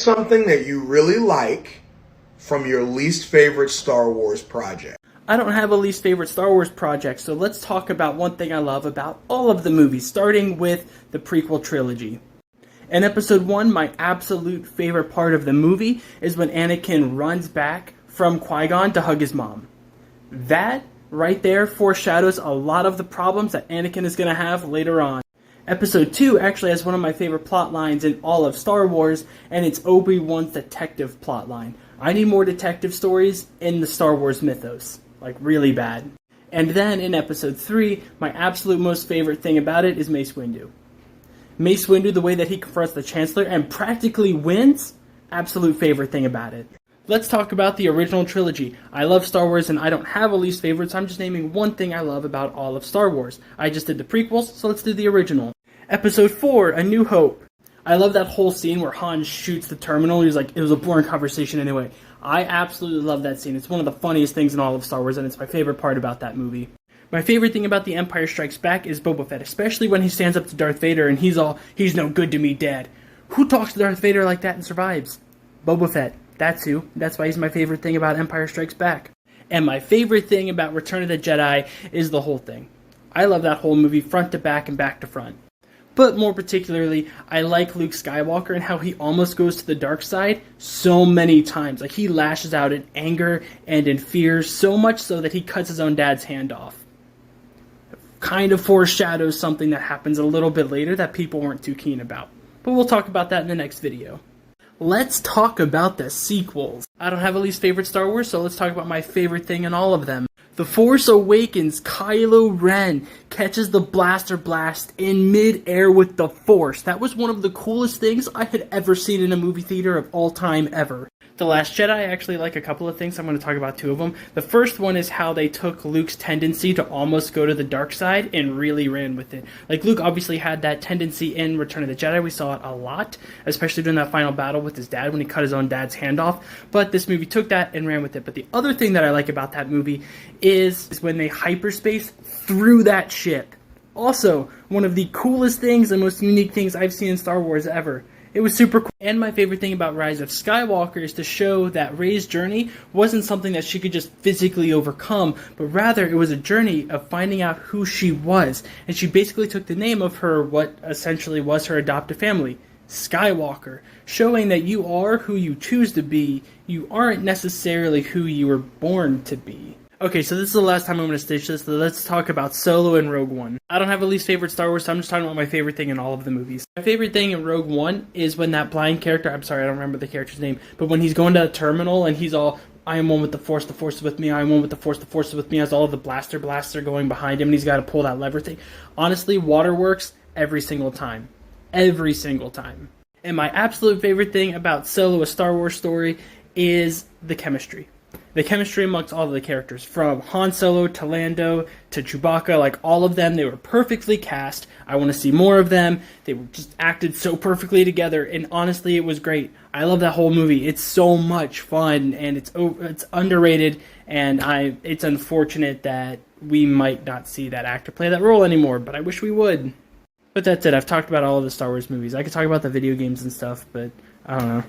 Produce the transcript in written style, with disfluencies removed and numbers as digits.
something that you really like from your least favorite Star Wars project. I don't have a least favorite Star Wars project, so let's talk about one thing I love about all of the movies, starting with the prequel trilogy. In Episode 1, my absolute favorite part of the movie is when Anakin runs back from Qui-Gon to hug his mom. That right there foreshadows a lot of the problems that Anakin is going to have later on. Episode 2 actually has one of my favorite plot lines in all of Star Wars, and it's Obi-Wan's detective plot line. I need more detective stories in the Star Wars mythos. Like, really bad. And then in Episode 3, my absolute most favorite thing about it is Mace Windu. Mace Windu, the way that he confronts the Chancellor and practically wins, absolute favorite thing about it. Let's talk about the original trilogy. I love Star Wars and I don't have a least favorite, so I'm just naming one thing I love about all of Star Wars. I just did the prequels, so let's do the original. Episode 4, A New Hope. I love that whole scene where Han shoots the terminal. He's like, it was a boring conversation anyway. I absolutely love that scene. It's one of the funniest things in all of Star Wars, and it's my favorite part about that movie. My favorite thing about The Empire Strikes Back is Boba Fett, especially when he stands up to Darth Vader and he's no good to me, Dad. Who talks to Darth Vader like that and survives? Boba Fett. That's who. That's why he's my favorite thing about Empire Strikes Back. And my favorite thing about Return of the Jedi is the whole thing. I love that whole movie front to back and back to front. But more particularly, I like Luke Skywalker and how he almost goes to the dark side so many times. Like, he lashes out in anger and in fear, so much so that he cuts his own dad's hand off. Kind of foreshadows something that happens a little bit later that people weren't too keen about. But we'll talk about that in the next video. Let's talk about the sequels. I don't have a least favorite Star Wars, so let's talk about my favorite thing in all of them. The Force Awakens, Kylo Ren catches the blaster blast in mid-air with the Force. That was one of the coolest things I had ever seen in a movie theater of all time ever. The Last Jedi, I actually like a couple of things. I'm going to talk about two of them. The first one is how they took Luke's tendency to almost go to the dark side and really ran with it. Like, Luke obviously had that tendency in Return of the Jedi. We saw it a lot, especially during that final battle with his dad when he cut his own dad's hand off. But this movie took that and ran with it. But the other thing that I like about that movie is when they hyperspace through that ship. Also, one of the coolest things and most unique things I've seen in Star Wars ever. It was super cool. And my favorite thing about Rise of Skywalker is to show that Rey's journey wasn't something that she could just physically overcome, but rather it was a journey of finding out who she was. And she basically took the name of her, what essentially was her adoptive family, Skywalker, showing that you are who you choose to be. You aren't necessarily who you were born to be. Okay, so this is the last time I'm going to stitch this, so let's talk about Solo and Rogue One. I don't have a least favorite Star Wars, so I'm just talking about my favorite thing in all of the movies. My favorite thing in Rogue One is when that blind character, I'm sorry, I don't remember the character's name, but when he's going to the terminal and he's all, I am one with the Force is with me, I am one with the Force is with me, as all of the blaster going behind him, and he's got to pull that lever thing. Honestly, waterworks every single time. Every single time. And my absolute favorite thing about Solo, a Star Wars story, is the chemistry. The chemistry amongst all of the characters, from Han Solo to Lando to Chewbacca, like all of them, they were perfectly cast. I want to see more of them. They were just acted so perfectly together, and honestly, it was great. I love that whole movie. It's so much fun, and it's underrated, and it's unfortunate that we might not see that actor play that role anymore, but I wish we would. But that's it. I've talked about all of the Star Wars movies. I could talk about the video games and stuff, but I don't know.